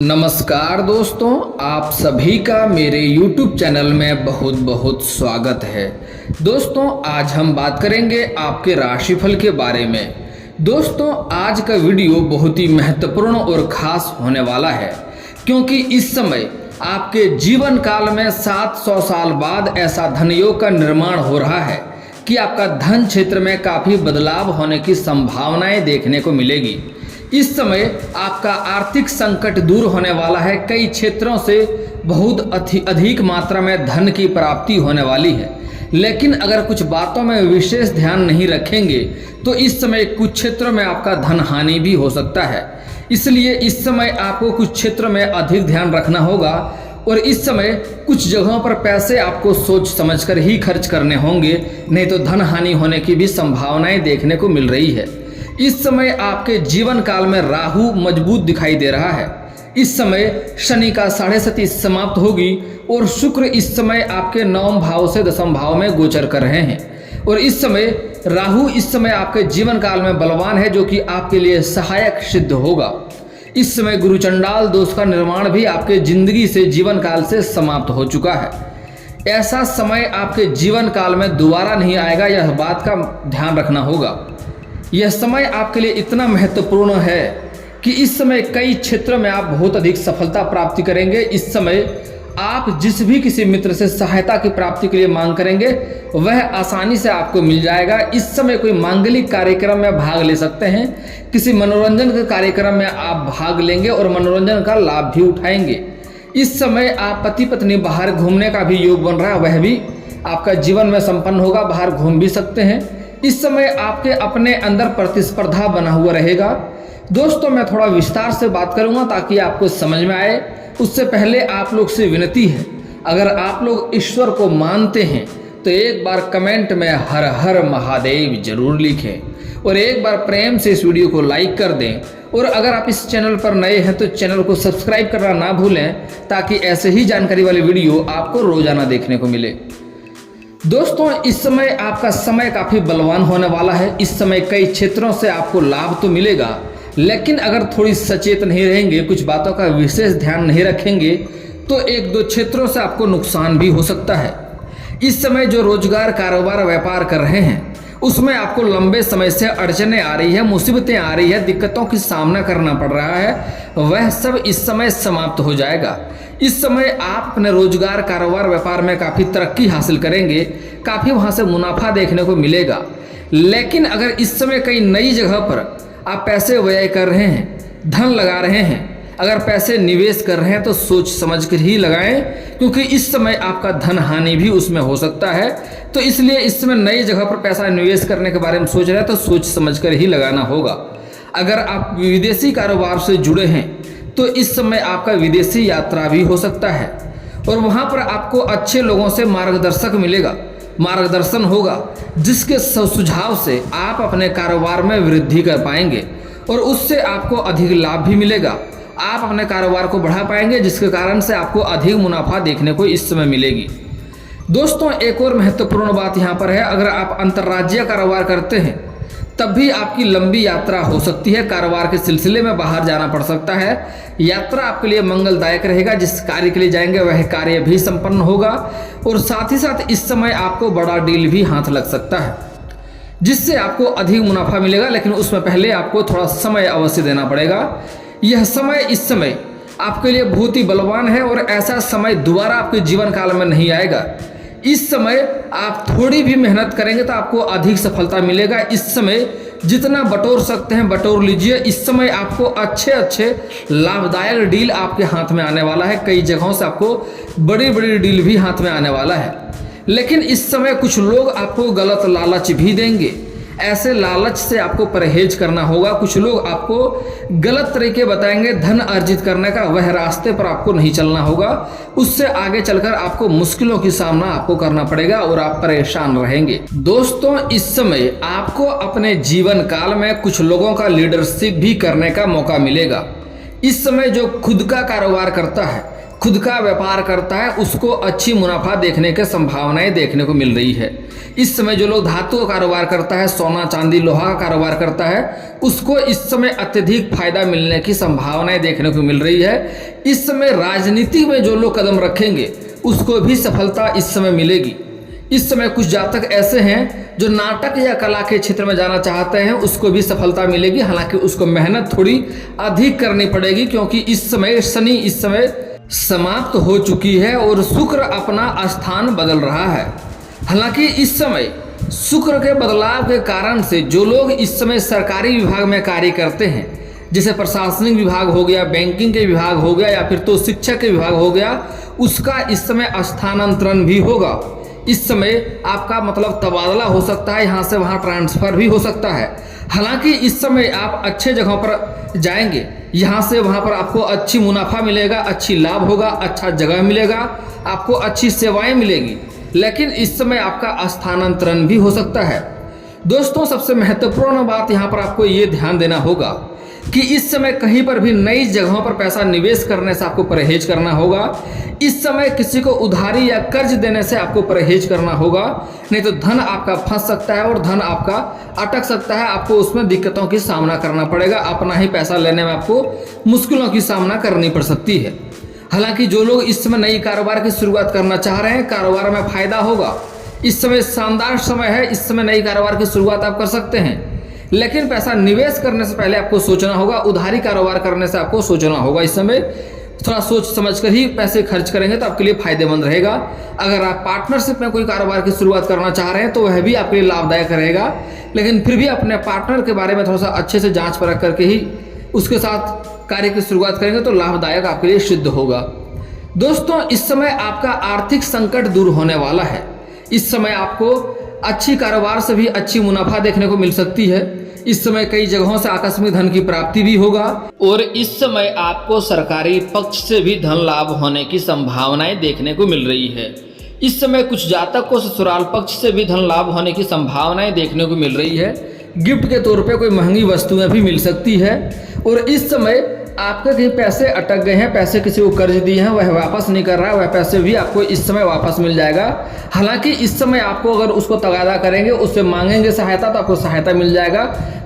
नमस्कार दोस्तों, आप सभी का मेरे YouTube चैनल में बहुत बहुत स्वागत है। दोस्तों, आज हम बात करेंगे आपके राशिफल के बारे में। दोस्तों, आज का वीडियो बहुत ही महत्वपूर्ण और ख़ास होने वाला है, क्योंकि इस समय आपके जीवन काल में 700 साल बाद ऐसा धनयोग का निर्माण हो रहा है कि आपका धन क्षेत्र में काफ़ी बदलाव होने की संभावनाएं देखने को मिलेगी। इस समय आपका आर्थिक संकट दूर होने वाला है। कई क्षेत्रों से बहुत अधिक मात्रा में धन की प्राप्ति होने वाली है, लेकिन अगर कुछ बातों में विशेष ध्यान नहीं रखेंगे तो इस समय कुछ क्षेत्रों में आपका धन हानि भी हो सकता है। इसलिए इस समय आपको कुछ क्षेत्रों में अधिक ध्यान रखना होगा और इस समय कुछ जगहों पर पैसे आपको सोच समझकर ही खर्च करने होंगे, नहीं तो धन हानि होने की भी संभावनाएं देखने को मिल रही है। इस समय आपके जीवन काल में राहु मजबूत दिखाई दे रहा है। इस समय शनि का 7.5 समाप्त होगी और शुक्र इस समय आपके 9 भाव से 10 भाव में गोचर कर रहे हैं और इस समय राहु इस समय आपके जीवन काल में बलवान है, जो कि आपके लिए सहायक सिद्ध होगा। इस समय गुरु चंडाल दोष का निर्माण भी आपके जिंदगी से जीवन काल से समाप्त हो चुका है। ऐसा समय आपके जीवन काल में दोबारा नहीं आएगा, यह बात का ध्यान रखना होगा। यह समय आपके लिए इतना महत्वपूर्ण है कि इस समय कई क्षेत्रों में आप बहुत अधिक सफलता प्राप्ति करेंगे। इस समय आप जिस भी किसी मित्र से सहायता की प्राप्ति के लिए मांग करेंगे वह आसानी से आपको मिल जाएगा। इस समय कोई मांगलिक कार्यक्रम में भाग ले सकते हैं, किसी मनोरंजन के कार्यक्रम में आप भाग लेंगे और मनोरंजन का लाभ भी उठाएंगे। इस समय आप पति पत्नी बाहर घूमने का भी योग बन रहा है, वह भी आपका जीवन में संपन्न होगा, बाहर घूम भी सकते हैं। इस समय आपके अपने अंदर प्रतिस्पर्धा बना हुआ रहेगा। दोस्तों, मैं थोड़ा विस्तार से बात करूंगा ताकि आपको समझ में आए। उससे पहले आप लोग से विनती है, अगर आप लोग ईश्वर को मानते हैं तो एक बार कमेंट में हर हर महादेव जरूर लिखें और एक बार प्रेम से इस वीडियो को लाइक कर दें। और अगर आप इस चैनल पर नए हैं तो चैनल को सब्सक्राइब करना ना भूलें, ताकि ऐसे ही जानकारी वाली वीडियो आपको रोजाना देखने को मिले। दोस्तों, इस समय आपका समय काफ़ी बलवान होने वाला है। इस समय कई क्षेत्रों से आपको लाभ तो मिलेगा, लेकिन अगर थोड़ी सचेत नहीं रहेंगे, कुछ बातों का विशेष ध्यान नहीं रखेंगे तो एक दो क्षेत्रों से आपको नुकसान भी हो सकता है। इस समय जो रोजगार, कारोबार, व्यापार कर रहे हैं उसमें आपको लंबे समय से अड़चनें आ रही है, मुसीबतें आ रही है, दिक्कतों की सामना करना पड़ रहा है, वह सब इस समय समाप्त हो जाएगा। इस समय आप अपने रोजगार, कारोबार, व्यापार में काफ़ी तरक्की हासिल करेंगे, काफ़ी वहाँ से मुनाफा देखने को मिलेगा। लेकिन अगर इस समय कई नई जगह पर आप पैसे व्यय कर रहे हैं, धन लगा रहे हैं, अगर पैसे निवेश कर रहे हैं तो सोच समझ कर ही लगाएं, क्योंकि इस समय आपका धन हानि भी उसमें हो सकता है। तो इसलिए इस समय नई जगह पर पैसा निवेश करने के बारे में सोच रहे हैं तो सोच समझ कर ही लगाना होगा। अगर आप विदेशी कारोबार से जुड़े हैं तो इस समय आपका विदेशी यात्रा भी हो सकता है और वहाँ पर आपको अच्छे लोगों से मार्गदर्शन होगा, जिसके सुझाव से आप अपने कारोबार में वृद्धि कर पाएंगे और उससे आपको अधिक लाभ भी मिलेगा। आप अपने कारोबार को बढ़ा पाएंगे, जिसके कारण से आपको अधिक मुनाफा देखने को इस समय मिलेगी। दोस्तों, एक और महत्वपूर्ण बात यहाँ पर है, अगर आप अंतर्राज्यीय कारोबार करते हैं तब भी आपकी लंबी यात्रा हो सकती है। कारोबार के सिलसिले में बाहर जाना पड़ सकता है। यात्रा आपके लिए मंगलदायक रहेगा, जिस कार्य के लिए जाएंगे वह कार्य भी संपन्न होगा और साथ ही साथ इस समय आपको बड़ा डील भी हाथ लग सकता है, जिससे आपको अधिक मुनाफा मिलेगा, लेकिन उसमें पहले आपको थोड़ा समय अवश्य देना पड़ेगा। यह समय इस समय आपके लिए बहुत ही बलवान है और ऐसा समय दोबारा आपके जीवन काल में नहीं आएगा। इस समय आप थोड़ी भी मेहनत करेंगे तो आपको अधिक सफलता मिलेगा। इस समय जितना बटोर सकते हैं बटोर लीजिए। इस समय आपको अच्छे लाभदायक डील आपके हाथ में आने वाला है। कई जगहों से आपको बड़ी बड़ी डील भी हाथ में आने वाला है, लेकिन इस समय कुछ लोग आपको गलत लालच भी देंगे। ऐसे लालच से आपको परहेज करना होगा। कुछ लोग आपको गलत तरीके बताएंगे धन अर्जित करने का, वह रास्ते पर आपको नहीं चलना होगा। उससे आगे चलकर आपको मुश्किलों की सामना आपको करना पड़ेगा और आप परेशान रहेंगे। दोस्तों, इस समय आपको अपने जीवन काल में कुछ लोगों का लीडरशिप भी करने का मौका मिलेगा। इस समय जो खुद का कारोबार करता है, खुद का व्यापार करता है उसको अच्छी मुनाफा देखने के संभावनाएं देखने को मिल रही है। इस समय जो लोग धातु का कारोबार करता है, सोना चांदी लोहा का कारोबार करता है, उसको इस समय अत्यधिक फायदा मिलने की संभावनाएं देखने को मिल रही है। इस समय राजनीति में जो लोग कदम रखेंगे उसको भी सफलता इस समय मिलेगी। इस समय कुछ जातक ऐसे हैं जो नाटक या कला के क्षेत्र में जाना चाहते हैं, उसको भी सफलता मिलेगी। हालांकि उसको मेहनत थोड़ी अधिक करनी पड़ेगी, क्योंकि इस समय शनि इस समय समाप्त हो चुकी है और शुक्र अपना स्थान बदल रहा है। हालांकि इस समय शुक्र के बदलाव के कारण से जो लोग इस समय सरकारी विभाग में कार्य करते हैं, जैसे प्रशासनिक विभाग हो गया, बैंकिंग के विभाग हो गया, या फिर तो शिक्षक के विभाग हो गया, उसका इस समय स्थानांतरण भी होगा। इस समय आपका मतलब तबादला हो सकता है, यहाँ से वहाँ ट्रांसफर भी हो सकता है। हालांकि इस समय आप अच्छे जगहों पर जाएंगे, यहाँ से वहाँ पर आपको अच्छी मुनाफा मिलेगा, अच्छी लाभ होगा, अच्छा जगह मिलेगा, आपको अच्छी सेवाएं मिलेगी। लेकिन इस समय आपका स्थानांतरण भी हो सकता है। दोस्तों, सबसे महत्वपूर्ण बात यहाँ पर आपको ये ध्यान देना होगा कि इस समय कहीं पर भी नई जगहों पर पैसा निवेश करने से आपको परहेज करना होगा। इस समय किसी को उधारी या कर्ज देने से आपको परहेज करना होगा, नहीं तो धन आपका फंस सकता है और धन आपका अटक सकता है। आपको उसमें दिक्कतों की सामना करना पड़ेगा, अपना ही पैसा लेने में आपको मुश्किलों की सामना करनी पड़ सकती है। हालांकि जो लोग इस समय नई कारोबार की शुरुआत करना चाह रहे हैं, कारोबार में फायदा होगा। इस समय शानदार समय है, इस समय नई कारोबार की शुरुआत आप कर सकते हैं। लेकिन पैसा निवेश करने से पहले आपको सोचना होगा, उधारी कारोबार करने से आपको सोचना होगा। इस समय थोड़ा सोच समझ कर ही पैसे खर्च करेंगे तो आपके लिए फायदेमंद रहेगा। अगर आप पार्टनरशिप में कोई कारोबार की शुरुआत करना चाह रहे हैं तो वह भी आपके लिए लाभदायक रहेगा। लेकिन फिर भी अपने पार्टनर के बारे में थोड़ा सा अच्छे से जांच परख करके ही उसके साथ कार्य की शुरुआत करेंगे तो लाभदायक आपके लिए सिद्ध होगा। दोस्तों, इस समय आपका आर्थिक संकट दूर होने वाला है। इस समय आपको अच्छी कारोबार से भी अच्छी मुनाफा देखने को मिल सकती है। इस समय कई जगहों से आकस्मिक धन की प्राप्ति भी होगा और इस समय आपको सरकारी पक्ष से भी धन लाभ होने की संभावनाएं देखने को मिल रही है। इस समय कुछ जातक को ससुराल पक्ष से भी धन लाभ होने की संभावनाएं देखने को मिल रही है। गिफ्ट के तौर पे कोई महंगी वस्तुएं भी मिल सकती है। और इस समय आपके कहीं पैसे अटक गए हैं, पैसे किसी को कर्ज दिए हैं, वह वापस नहीं कर रहा है, वह पैसे भी आपको इस समय वापस मिल जाएगा। हालांकि इस समय आपको अगर उसको तगादा करेंगे, उससे मांगेंगे सहायता, तो आपको सहायता मिल जाएगा,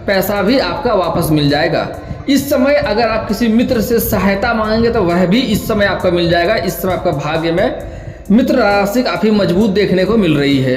पैसा भी आपका वापस मिल जाएगा। इस समय अगर आप किसी मित्र से सहायता मांगेंगे तो वह भी इस समय आपका मिल जाएगा। इस समय आपका भाग्य में मित्र राशि काफी मजबूत देखने को मिल रही है।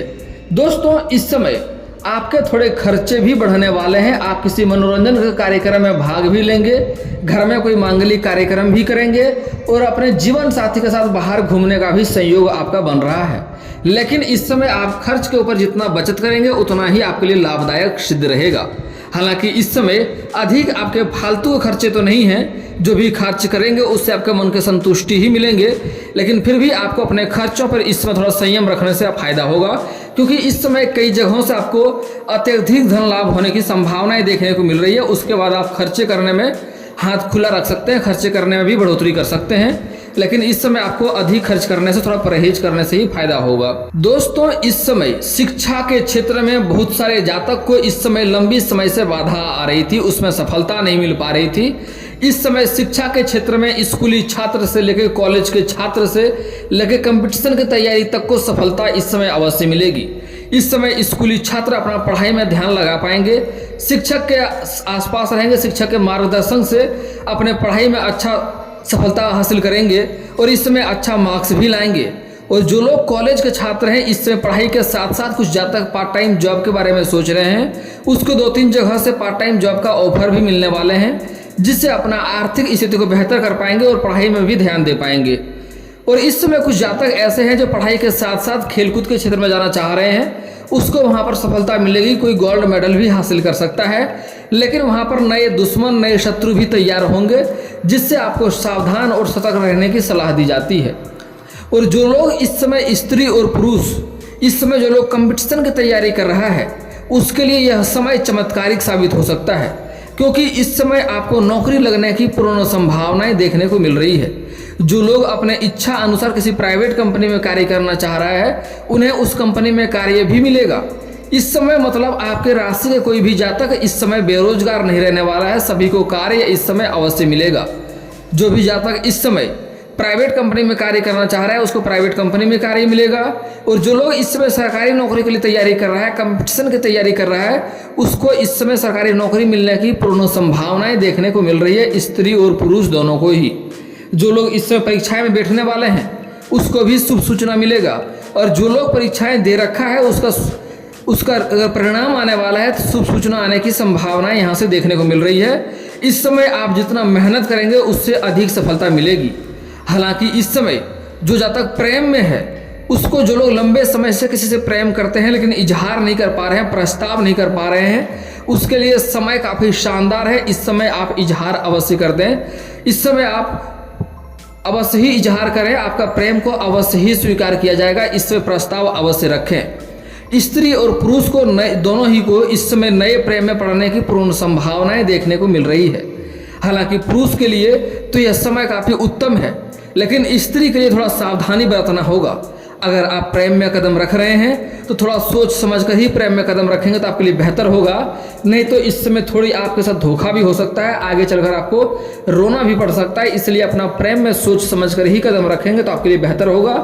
दोस्तों, इस समय आपके थोड़े खर्चे भी बढ़ने वाले हैं। आप किसी मनोरंजन के कार्यक्रम में भाग भी लेंगे, घर में कोई मांगलिक कार्यक्रम भी करेंगे और अपने जीवन साथी के साथ बाहर घूमने का भी संयोग आपका बन रहा है। लेकिन इस समय आप खर्च के ऊपर जितना बचत करेंगे उतना ही आपके लिए लाभदायक सिद्ध रहेगा। हालांकि इस समय अधिक आपके फालतू खर्चे तो नहीं हैं, जो भी खर्च करेंगे उससे आपके मन के संतुष्टि ही मिलेंगे। लेकिन फिर भी आपको अपने खर्चों पर इस समय थोड़ा संयम रखने से फायदा होगा, क्योंकि इस समय कई जगहों से आपको अत्यधिक धन लाभ होने की संभावनाएं देखने को मिल रही है। उसके बाद आप खर्चे करने में हाथ खुला रख सकते हैं, खर्चे करने में भी बढ़ोतरी कर सकते हैं। लेकिन इस समय आपको अधिक खर्च करने से थोड़ा परहेज करने से ही फायदा होगा। दोस्तों, इस समय शिक्षा के क्षेत्र में बहुत सारे जातक को इस समय लंबी समय से बाधा आ रही थी, उसमें सफलता नहीं मिल पा रही थी। इस समय शिक्षा के क्षेत्र में स्कूली छात्र से लेकर कॉलेज के छात्र से लेकर कंपटीशन की तैयारी तक को सफलता इस समय अवश्य मिलेगी। इस समय स्कूली छात्र अपना पढ़ाई में ध्यान लगा पाएंगे, शिक्षक के आसपास रहेंगे, शिक्षक के मार्गदर्शन से अपने पढ़ाई में अच्छा सफलता हासिल करेंगे और इस समय अच्छा मार्क्स भी लाएंगे। और जो लोग कॉलेज के छात्र हैं, इस समय पढ़ाई के साथ साथ कुछ जातक पार्ट टाइम जॉब के बारे में सोच रहे हैं, उसको 2-3 जगह से पार्ट टाइम जॉब का ऑफर भी मिलने वाले हैं, जिससे अपना आर्थिक स्थिति को बेहतर कर पाएंगे और पढ़ाई में भी ध्यान दे पाएंगे। और इस समय कुछ जातक ऐसे हैं जो पढ़ाई के साथ साथ खेलकूद के क्षेत्र में जाना चाह रहे हैं, उसको वहाँ पर सफलता मिलेगी, कोई गोल्ड मेडल भी हासिल कर सकता है। लेकिन वहाँ पर नए दुश्मन, नए शत्रु भी तैयार होंगे, जिससे आपको सावधान और सतर्क रहने की सलाह दी जाती है। और जो लोग इस समय स्त्री और पुरुष, इस समय जो लोग कंपटीशन की तैयारी कर रहा है, उसके लिए यह समय चमत्कारिक साबित हो सकता है, क्योंकि इस समय आपको नौकरी लगने की पूर्ण संभावनाएं देखने को मिल रही है। जो लोग अपने इच्छा अनुसार किसी प्राइवेट कंपनी में कार्य करना चाह रहा है, उन्हें उस कंपनी में कार्य भी मिलेगा। इस समय मतलब आपके राशि के कोई भी जातक इस समय बेरोजगार नहीं रहने वाला है, सभी को कार्य इस समय अवश्य मिलेगा। जो भी जातक इस समय प्राइवेट कंपनी में कार्य करना चाह रहा है उसको प्राइवेट कंपनी में कार्य मिलेगा, और जो लोग इस समय सरकारी नौकरी के लिए तैयारी कर रहा है, कंपटीशन की तैयारी कर रहा है, उसको इस समय सरकारी नौकरी मिलने की पूर्ण संभावनाएं देखने को मिल रही है, स्त्री और पुरुष दोनों को ही। जो लोग इस समय परीक्षाएं में बैठने वाले हैं उसको भी शुभ सूचना मिलेगा, और जो लोग परीक्षाएं दे रखा है उसका अगर परिणाम आने वाला है तो शुभ सूचना आने की संभावनाएं यहाँ से देखने को मिल रही है। इस समय आप जितना मेहनत करेंगे उससे अधिक सफलता मिलेगी। हालांकि इस समय जो जातक प्रेम में है उसको, जो लोग लंबे समय से किसी से प्रेम करते हैं लेकिन इजहार नहीं कर पा रहे हैं, प्रस्ताव नहीं कर पा रहे हैं, उसके लिए समय काफ़ी शानदार है। इस समय आप इजहार अवश्य कर दें, इस समय आप अवश्य ही इजहार करें, आपका प्रेम को अवश्य ही स्वीकार किया जाएगा। इससे प्रस्ताव अवश्य रखें। स्त्री और पुरुष को दोनों ही को इस समय नए प्रेम में पड़ने की पूर्ण संभावनाएं देखने को मिल रही है। हालांकि पुरुष के लिए तो यह समय काफ़ी उत्तम है, लेकिन स्त्री के लिए थोड़ा सावधानी बरतना होगा। अगर आप प्रेम में कदम रख रहे हैं तो थोड़ा सोच समझ कर ही प्रेम में कदम रखेंगे तो आपके लिए बेहतर होगा, नहीं तो इस समय थोड़ी आपके साथ धोखा भी हो सकता है, आगे चलकर आपको रोना भी पड़ सकता है। इसलिए अपना प्रेम में सोच समझ कर ही कदम रखेंगे तो आपके लिए बेहतर होगा।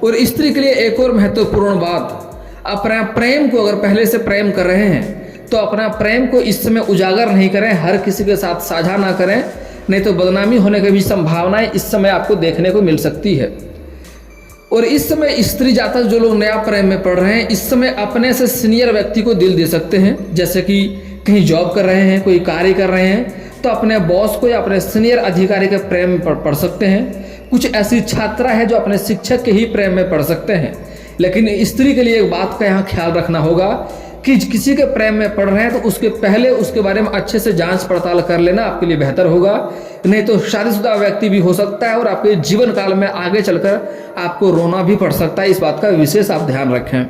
और स्त्री के लिए एक और महत्वपूर्ण बात, अपना प्रेम को, अगर पहले से प्रेम कर रहे हैं तो अपना प्रेम को इस समय उजागर नहीं करें, हर किसी के साथ साझा ना करें, नहीं तो बदनामी होने की भी संभावनाएं इस समय आपको देखने को मिल सकती है। और इस समय स्त्री जातक जो लोग नया प्रेम में पड़ रहे हैं, इस समय अपने से सीनियर व्यक्ति को दिल दे सकते हैं। जैसे कि कहीं जॉब कर रहे हैं, कोई कार्य कर रहे हैं, तो अपने बॉस को या अपने सीनियर अधिकारी के प्रेम में पड़ सकते हैं। कुछ ऐसी छात्रा है जो अपने शिक्षक के ही प्रेम में पड़ सकते हैं। लेकिन स्त्री के लिए एक बात का यहाँ ख्याल रखना होगा कि किसी के प्रेम में पड़ रहे हैं तो उसके पहले उसके बारे में अच्छे से जांच पड़ताल कर लेना आपके लिए बेहतर होगा, नहीं तो शादीशुदा व्यक्ति भी हो सकता है और आपके जीवन काल में आगे चलकर आपको रोना भी पड़ सकता है। इस बात का विशेष आप ध्यान रखें।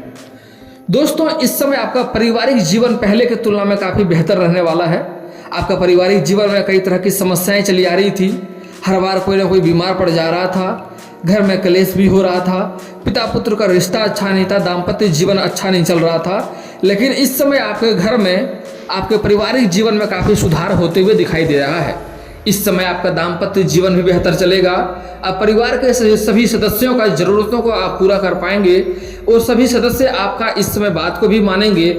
दोस्तों, इस समय आपका पारिवारिक जीवन पहले की तुलना में काफ़ी बेहतर रहने वाला है। आपका पारिवारिक जीवन में कई तरह की समस्याएं चली आ रही थी, हर बार कोई ना कोई बीमार पड़ जा रहा था, घर में कलेश भी हो रहा था, पिता पुत्र का रिश्ता अच्छा नहीं था, दाम्पत्य जीवन अच्छा नहीं चल रहा था। लेकिन इस समय आपके घर में, आपके पारिवारिक जीवन में काफ़ी सुधार होते हुए दिखाई दे रहा है। इस समय आपका दाम्पत्य जीवन भी बेहतर चलेगा। आप परिवार के सभी सदस्यों का ज़रूरतों को आप पूरा कर पाएंगे और सभी सदस्य आपका इस समय बात को भी मानेंगे।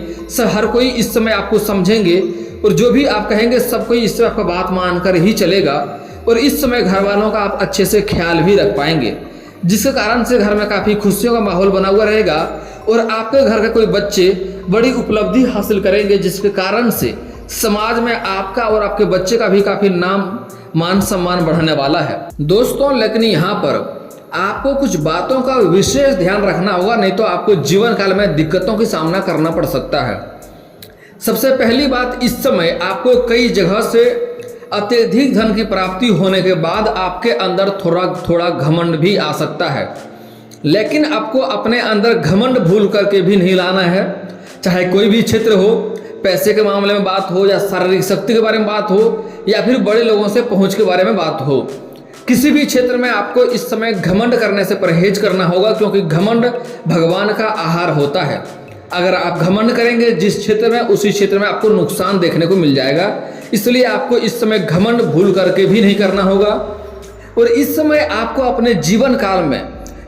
हर कोई इस समय आपको समझेंगे और जो भी आप कहेंगे सब कोई इस समय आपका बात मानकर ही चलेगा। और इस समय घर वालों का आप अच्छे से ख्याल भी रख पाएंगे, जिसके कारण से घर में काफ़ी खुशियों का माहौल बना हुआ रहेगा और आपके घर के कोई बच्चे बड़ी उपलब्धि हासिल करेंगे, जिसके कारण से समाज में आपका और आपके बच्चे का भी काफ़ी नाम मान सम्मान बढ़ने वाला है। दोस्तों, लेकिन यहाँ पर आपको कुछ बातों का विशेष ध्यान रखना होगा, नहीं तो आपको जीवन काल में दिक्कतों का सामना करना पड़ सकता है। सबसे पहली बात, इस समय आपको कई जगह से अत्यधिक धन की प्राप्ति होने के बाद आपके अंदर थोड़ा घमंड भी आ सकता है, लेकिन आपको अपने अंदर घमंड भूल करके भी नहीं लाना है। चाहे कोई भी क्षेत्र हो, पैसे के मामले में बात हो या शारीरिक शक्ति के बारे में बात हो या फिर बड़े लोगों से पहुंच के बारे में बात हो, किसी भी क्षेत्र में आपको इस समय घमंड करने से परहेज करना होगा, क्योंकि घमंड भगवान का आहार होता है। अगर आप घमंड करेंगे जिस क्षेत्र में, उसी क्षेत्र में आपको नुकसान देखने को मिल जाएगा। इसलिए आपको इस समय घमंड भूल करके भी नहीं करना होगा। और इस समय आपको अपने जीवन काल में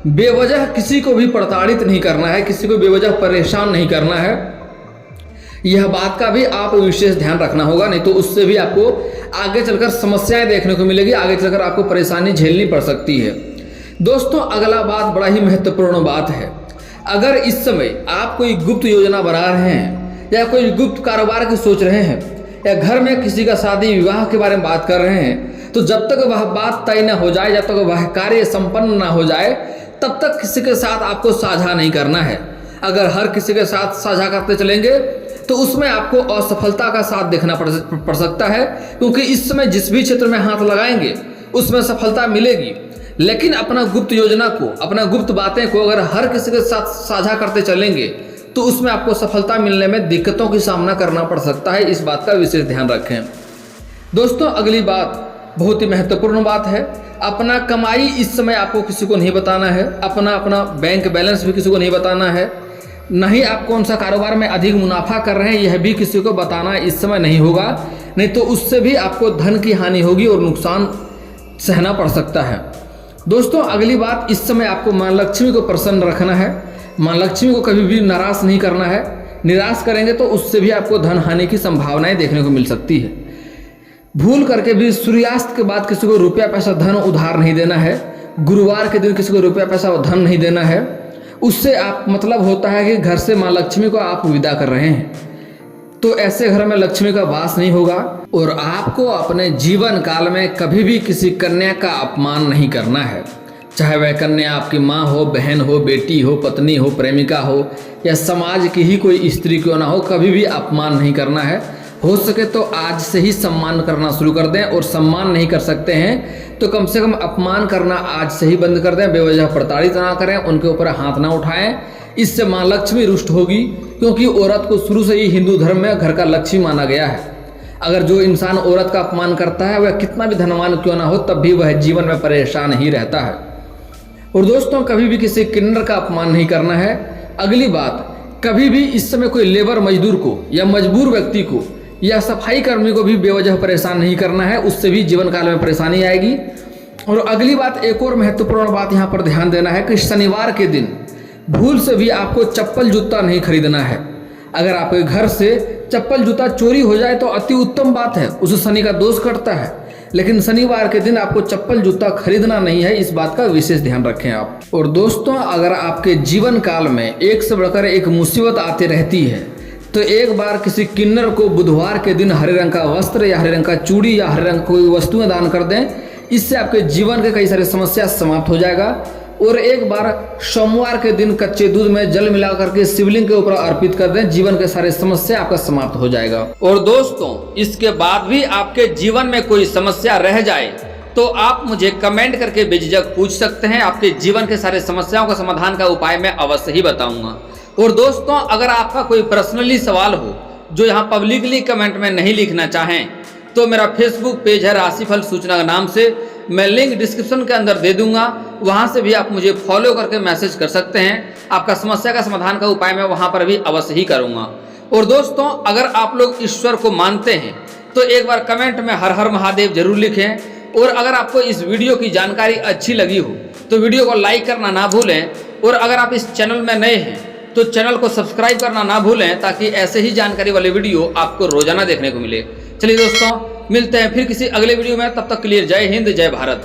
बेवजह किसी को भी प्रताड़ित नहीं करना है, किसी को बेवजह परेशान नहीं करना है। यह बात का भी आप विशेष ध्यान रखना होगा, नहीं तो उससे भी आपको आगे चलकर समस्याएं देखने को मिलेगी, आगे चलकर आपको परेशानी झेलनी पड़ सकती है। दोस्तों, अगला बात बड़ा ही महत्वपूर्ण बात है। अगर इस समय आप कोई गुप्त योजना बना रहे हैं या कोई गुप्त कारोबार की सोच रहे हैं या घर में किसी का शादी विवाह के बारे में बात कर रहे हैं, तो जब तक वह बात तय न हो जाए, जब तक वह कार्य संपन्न न हो जाए, तब तक किसी के साथ आपको साझा नहीं करना है। अगर हर किसी के साथ साझा करते चलेंगे तो उसमें आपको असफलता का साथ देखना पड़ सकता है, क्योंकि इस समय जिस भी क्षेत्र में हाथ लगाएंगे उसमें सफलता मिलेगी। लेकिन अपना गुप्त योजना को, अपना गुप्त बातें को अगर हर किसी के साथ साझा करते चलेंगे तो उसमें आपको सफलता मिलने में दिक्कतों की सामना करना पड़ सकता है। इस बात का विशेष ध्यान रखें। दोस्तों, अगली बात बहुत ही महत्वपूर्ण बात है। अपना कमाई इस समय आपको किसी को नहीं बताना है, अपना बैंक बैलेंस भी किसी को नहीं बताना है, नहीं आप कौन सा कारोबार में अधिक मुनाफा कर रहे हैं यह भी किसी को बताना इस समय नहीं होगा, नहीं तो उससे भी आपको धन की हानि होगी और नुकसान सहना पड़ सकता है। दोस्तों अगली बात, इस समय आपको माँ लक्ष्मी को प्रसन्न रखना है। माँ लक्ष्मी को कभी भी नाराज नहीं करना है। निराश करेंगे तो उससे भी आपको धन हानि की संभावनाएं देखने को मिल सकती है। भूल करके भी सूर्यास्त के बाद किसी को रुपया पैसा धन उधार नहीं देना है। गुरुवार के दिन किसी को रुपया पैसा धन नहीं देना है। उससे आप मतलब होता है कि घर से माँ लक्ष्मी को आप विदा कर रहे हैं, तो ऐसे घर में लक्ष्मी का वास नहीं होगा। और आपको अपने जीवन काल में कभी भी किसी कन्या का अपमान नहीं करना है, चाहे वह कन्या आपकी माँ हो, बहन हो, बेटी हो, पत्नी हो, प्रेमिका हो या समाज की ही कोई स्त्री क्यों ना हो, कभी भी अपमान नहीं करना है। हो सके तो आज से ही सम्मान करना शुरू कर दें, और सम्मान नहीं कर सकते हैं तो कम से कम अपमान करना आज से ही बंद कर दें। बेवजह प्रताड़ित ना करें, उनके ऊपर हाथ ना उठाएं। इससे माँ लक्ष्मी रुष्ट होगी, क्योंकि औरत को शुरू से ही हिंदू धर्म में घर का लक्ष्मी माना गया है। अगर जो इंसान औरत का अपमान करता है वह कितना भी धनवान क्यों ना हो, तब भी वह जीवन में परेशान ही रहता है। और दोस्तों कभी भी किसी किन्नर का अपमान नहीं करना है। अगली बात, कभी भी इस समय कोई लेबर मजदूर को या मजबूर व्यक्ति को या सफाई कर्मी को भी बेवजह परेशान नहीं करना है, उससे भी जीवन काल में परेशानी आएगी। और अगली बात, एक और महत्वपूर्ण बात यहाँ पर ध्यान देना है कि शनिवार के दिन भूल से भी आपको चप्पल जूता नहीं खरीदना है। अगर आपके घर से चप्पल जूता चोरी हो जाए तो अति उत्तम बात है, उससे शनि का दोष कटता है, लेकिन शनिवार के दिन आपको चप्पल जूता खरीदना नहीं है। इस बात का विशेष ध्यान रखें आप। और दोस्तों अगर आपके जीवन काल में एक से बढ़कर एक मुसीबत आती रहती है, तो एक बार किसी किन्नर को बुधवार के दिन हरे रंग का वस्त्र या हरे रंग का चूड़ी या हरे रंग की कोई वस्तुएं दान कर दें। इससे आपके जीवन के कई सारे समस्या समाप्त हो जाएगा। और एक बार सोमवार के दिन कच्चे दूध में जल मिला करके शिवलिंग के ऊपर अर्पित कर दें, जीवन के सारे समस्या आपका समाप्त हो जाएगा। और दोस्तों इसके बाद भी आपके जीवन में कोई समस्या रह जाए तो आप मुझे कमेंट करके बेझिझक पूछ सकते हैं। आपके जीवन के सारे समस्याओं का समाधान का उपाय मैं अवश्य ही बताऊंगा। और दोस्तों अगर आपका कोई पर्सनली सवाल हो जो यहाँ पब्लिकली कमेंट में नहीं लिखना चाहें, तो मेरा फेसबुक पेज है राशिफल सूचना के नाम से, मैं लिंक डिस्क्रिप्शन के अंदर दे दूंगा, वहां से भी आप मुझे फॉलो करके मैसेज कर सकते हैं। आपका समस्या का समाधान का उपाय मैं वहां पर भी अवश्य ही करूंगा। और दोस्तों अगर आप लोग ईश्वर को मानते हैं तो एक बार कमेंट में हर हर महादेव जरूर लिखें। और अगर आपको इस वीडियो की जानकारी अच्छी लगी हो तो वीडियो को लाइक करना ना भूलें। और अगर आप इस चैनल में नए हैं तो चैनल को सब्सक्राइब करना ना भूलें, ताकि ऐसे ही जानकारी वाले वीडियो आपको रोजाना देखने को मिले। चलिए दोस्तों मिलते हैं फिर किसी अगले वीडियो में, तब तक के लिए जय हिंद जय भारत।